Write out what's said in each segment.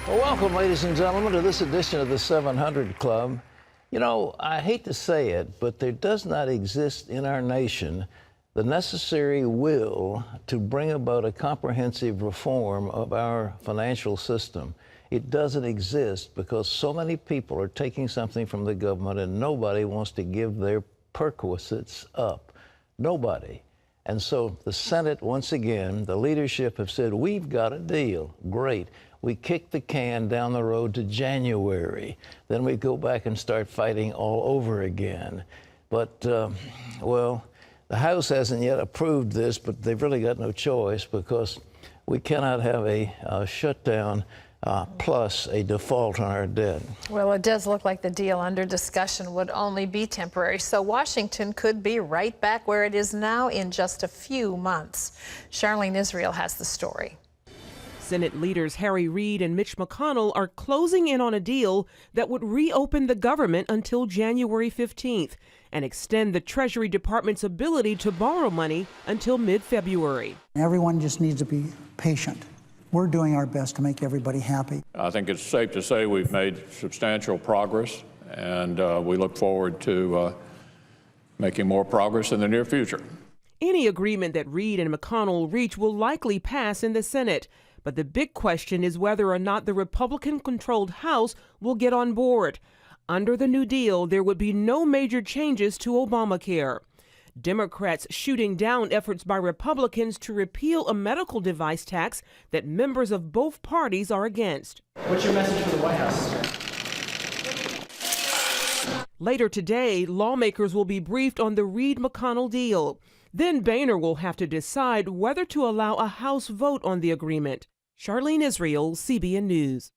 Well, welcome, ladies and gentlemen, to this edition of the 700 Club. You know, I hate to say it, but there does not exist in our nation the necessary will to bring about a comprehensive reform of our financial system. It doesn't exist because so many people are taking something from the government and nobody wants to give their perquisites up. Nobody. And so the Senate, once again, the leadership have said, we've got a deal. Great. We kick the can down the road to January. Then we go back and start fighting all over again. But, well, the House hasn't yet approved this, but they've really got no choice because we cannot have a shutdown plus a default on our debt. Well, it does look like the deal under discussion would only be temporary, so Washington could be right back where it is now in just a few months. Charlene Israel has the story. Senate leaders Harry Reid and Mitch McConnell are closing in on a deal that would reopen the government until January 15th and extend the Treasury Department's ability to borrow money until mid-February. Everyone just needs to be patient. We're doing our best to make everybody happy. I think it's safe to say we've made substantial progress, and we look forward to making more progress in the near future. Any agreement that Reid and McConnell reach will likely pass in the Senate. But the big question is whether or not the Republican-controlled House will get on board. Under the New Deal, there would be no major changes to Obamacare. Democrats shooting down efforts by Republicans to repeal a medical device tax that members of both parties are against. What's your message for the White House? Later today, lawmakers will be briefed on the Reid-McConnell deal. Then Boehner will have to decide whether to allow a House vote on the agreement. Charlene Israel, CBN News.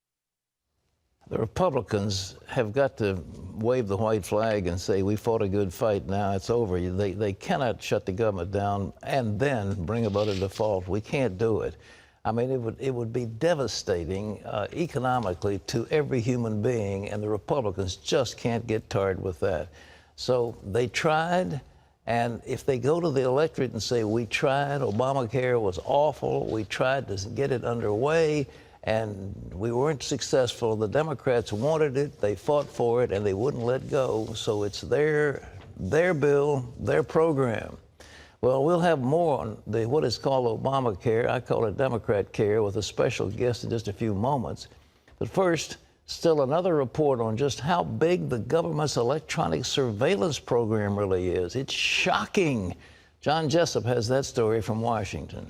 The Republicans have got to wave the white flag and say, we fought a good fight, now it's over. They cannot shut the government down and then bring about a default. We can't do it. I mean, it would be devastating economically to every human being, and the Republicans just can't get tired with that. So they tried. And if they go to the electorate and say, we tried, Obamacare was awful, we tried to get it underway, and we weren't successful. The Democrats wanted it, they fought for it, and they wouldn't let go. So it's their bill, their program. Well, we'll have more on what is called Obamacare. I call it Democrat care, with a special guest in just a few moments. But first, still another report on just how big the government's electronic surveillance program really is. It's shocking. John Jessup has that story from Washington.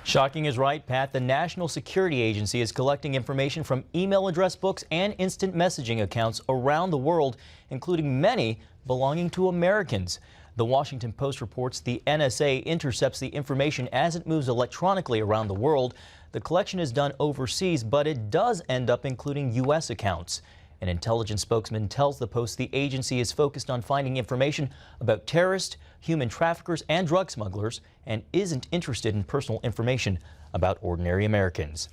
Shocking is right, Pat. The National Security Agency is collecting information from email address books and instant messaging accounts around the world, including many belonging to Americans. The Washington Post reports the NSA intercepts the information as it moves electronically around the world. The collection is done overseas, but it does end up including U.S. accounts. An intelligence spokesman tells the Post the agency is focused on finding information about terrorists, human traffickers, and drug smugglers, and isn't interested in personal information about ordinary Americans.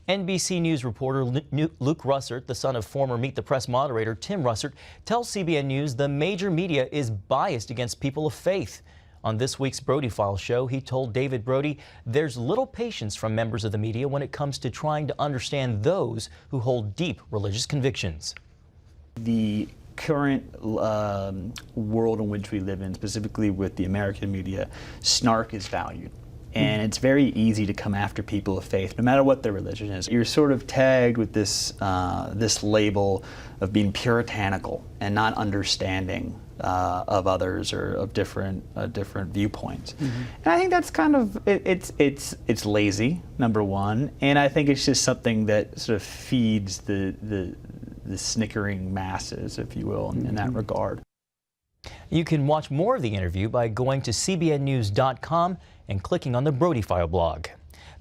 NBC News reporter Luke Russert, the son of former Meet the Press moderator Tim Russert, tells CBN News the major media is biased against people of faith. On this week's Brody Files show, he told David Brody there's little patience from members of the media when it comes to trying to understand those who hold deep religious convictions. The current world in which we live in, specifically with the American media, snark is valued. And it's very easy to come after people of faith, no matter what their religion is. You're sort of tagged with this, this label of being puritanical and not understanding of others or of different viewpoints. And I think that's kind of, it's lazy, number one, and I think it's just something that sort of feeds the snickering masses, if you will, in that regard. You can watch more of the interview by going to cbnnews.com and clicking on the Brody File blog.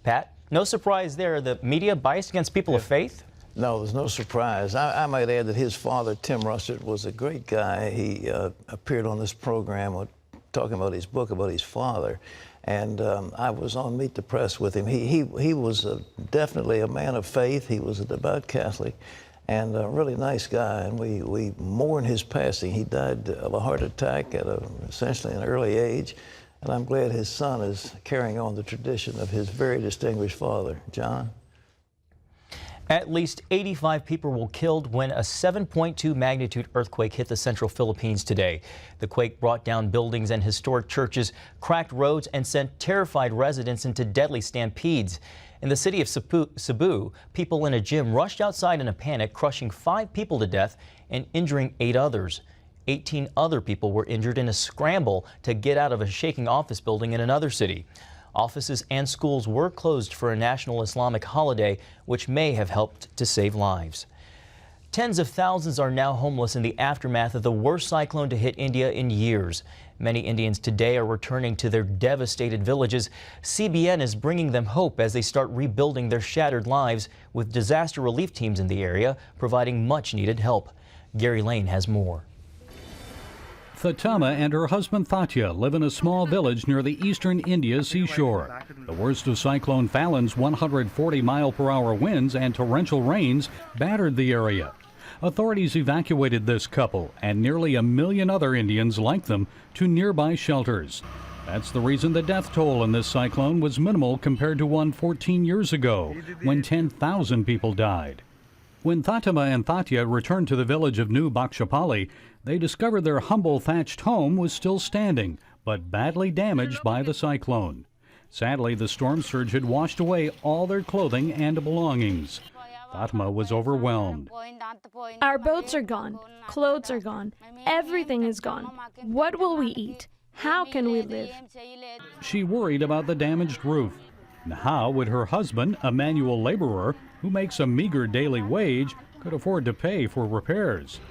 Pat, no surprise there, the media biased against people of faith? No, there's no surprise. I might add that his father, Tim Russert, was a great guy. He appeared on this program talking about his book about his father. And I was on Meet the Press with him. He was definitely a man of faith. He was a devout Catholic and a really nice guy. And we mourn his passing. He died of a heart attack at essentially an early age. And I'm glad his son is carrying on the tradition of his very distinguished father. John? At least 85 people were killed when a 7.2 magnitude earthquake hit the central Philippines today. The quake brought down buildings and historic churches, cracked roads, and sent terrified residents into deadly stampedes. In the city of Cebu, people in a gym rushed outside in a panic, crushing 5 people to death and injuring 8 others. 18 other people were injured in a scramble to get out of a shaking office building in another city. Offices and schools were closed for a national Islamic holiday, which may have helped to save lives. Tens of thousands are now homeless in the aftermath of the worst cyclone to hit India in years. Many Indians today are returning to their devastated villages. CBN is bringing them hope as they start rebuilding their shattered lives, with disaster relief teams in the area providing much-needed help. Gary Lane has more. Fatama and her husband Thatya live in a small village near the eastern India seashore. The worst of Cyclone Fallon's 140-mile-per-hour winds and torrential rains battered the area. Authorities evacuated this couple and nearly 1 million other Indians like them to nearby shelters. That's the reason the death toll in this cyclone was minimal compared to one 14 years ago, when 10,000 people died. When Thatama and Thatya returned to the village of New Bakshapali, they discovered their humble thatched home was still standing, but badly damaged by the cyclone. Sadly, the storm surge had washed away all their clothing and belongings. Fatma was overwhelmed. Our boats are gone, clothes are gone, everything is gone. What will we eat? How can we live? She worried about the damaged roof. And how would her husband, a manual laborer who makes a meager daily wage, could afford to pay for repairs?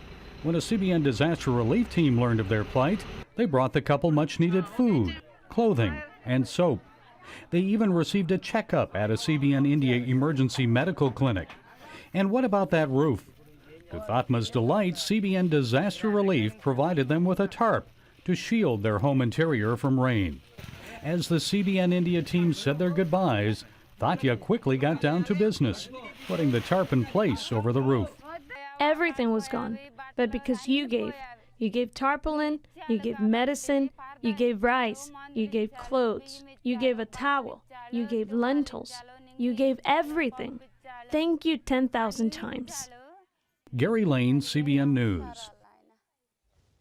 When a CBN disaster relief team learned of their plight, they brought the couple much-needed food, clothing, and soap. They even received a checkup at a CBN India emergency medical clinic. And what about that roof? To Fatma's delight, CBN Disaster Relief provided them with a tarp to shield their home interior from rain. As the CBN India team said their goodbyes, Thatya quickly got down to business, putting the tarp in place over the roof. Everything was gone, but because you gave tarpaulin, you gave medicine, you gave rice, you gave clothes, you gave a towel, you gave lentils, you gave everything. Thank you 10,000 times. Gary Lane, CBN News.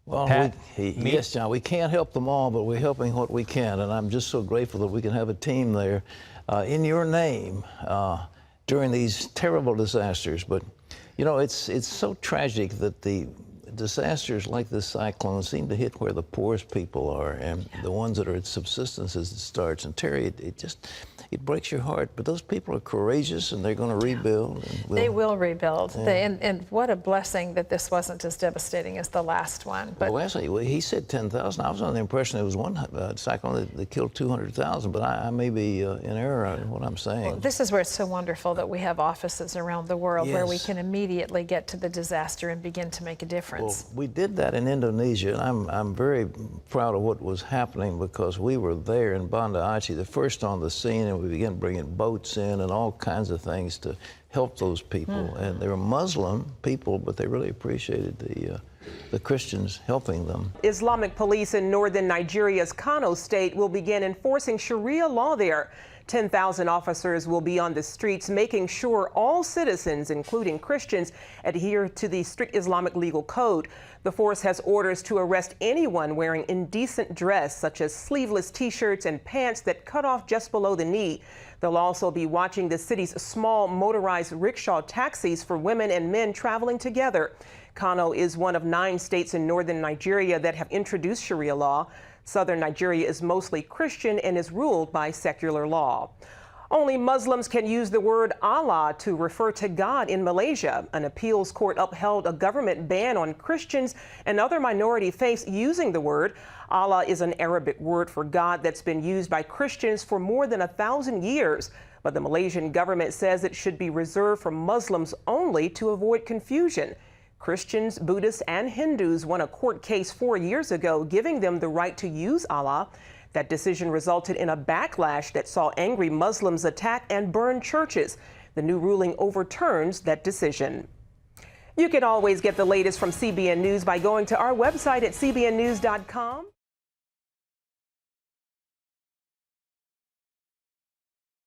Well, Pat, yes, John, we can't help them all, but we're helping what we can, and I'm just so grateful that we can have a team there in your name during these terrible disasters. But, you know, it's so tragic that the disasters like this cyclone seem to hit where the poorest people are and the ones that are at subsistence as it starts. And Terry, it breaks your heart, but those people are courageous and they're going to rebuild. And They will rebuild. Yeah. And what a blessing that this wasn't as devastating as the last one. But well, actually, he said 10,000. I was under the impression there was one cyclone that killed 200,000, but I may be in error in what I'm saying. this is where it's so wonderful that we have offices around the world where we Yes. can immediately get to the disaster and begin to make a difference. Well, we did that in Indonesia, and I'm very proud of what was happening because we were there in Banda Aceh, the first on the scene, and we began bringing boats in and all kinds of things to help those people. And they were Muslim people, but they really appreciated the Christians helping them. Islamic police in northern Nigeria's Kano state will begin enforcing Sharia law there. 10,000 officers will be on the streets making sure all citizens, including Christians, adhere to the strict Islamic legal code. The force has orders to arrest anyone wearing indecent dress, such as sleeveless T-shirts and pants that cut off just below the knee. They'll also be watching the city's small motorized rickshaw taxis for women and men traveling together. Kano is one of 9 states in northern Nigeria that have introduced Sharia law. Southern Nigeria is mostly Christian and is ruled by secular law. Only Muslims can use the word Allah to refer to God in Malaysia. An appeals court upheld a government ban on Christians and other minority faiths using the word. Allah is an Arabic word for God that's been used by Christians for more than 1,000 years. But the Malaysian government says it should be reserved for Muslims only to avoid confusion. Christians, Buddhists, and Hindus won a court case 4 years ago, giving them the right to use Allah. That decision resulted in a backlash that saw angry Muslims attack and burn churches. The new ruling overturns that decision. You can always get the latest from CBN News by going to our website at cbnnews.com.